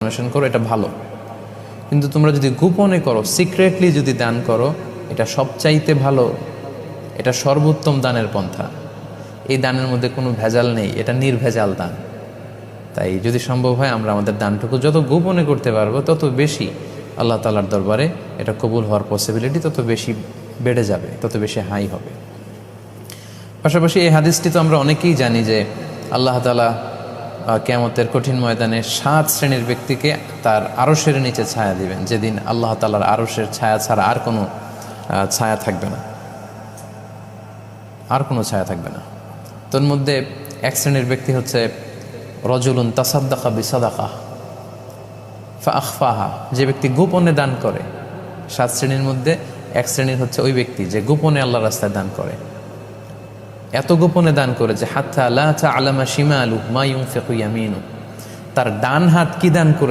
Donation করো, এটা ভালো। কিন্তু তোমরা যদি গোপনে করো, সিক্রেটলি যদি দান করো, এটা সবচাইতে ভালো, এটা সর্বোত্তম দানের পন্থা। এই দানের মধ্যে কোনো ভেজাল নেই, এটা নির্ভেজাল দান। তাই যদি সম্ভব হয় আমরা আমাদের দানটুকু যত গোপনে করতে পারবো তত বেশি আল্লাহ তাআলার দরবারে এটা কবুল হওয়ার পসিবিলিটি তত বেশি বেড়ে যাবে, তত বেশি হাই হবে। পাশাপাশি এই হাদিসটি তো আমরা অনেকেই জানি যে আল্লাহ তাআলা কিয়ামতের কঠিন ময়দানে 7 শ্রেণীর ব্যক্তিকে তার আরশের নিচে ছায়া দিবেন, যেদিন আল্লাহ তাআলার আরশের ছায়া ছাড়া আর কোনো ছায়া থাকবে না, আর কোনো ছায়া থাকবে না। তোর মধ্যে এক শ্রেণীর ব্যক্তি হচ্ছে রজুলুন তাসাদ্দাকা বিসাদাকা ফাআখফাহা, যে ব্যক্তি গোপনে দান করে। 7 শ্রেণীর মধ্যে এক শ্রেণীর হচ্ছে ওই ব্যক্তি যে গোপনে আল্লাহর রাস্তায় দান করে, এত গোপনে দান করে যে হাত্তা লা তা'লামা শিমালু মা ইউনফিকু ইয়ামিনু, তার ডান হাত কি দান করে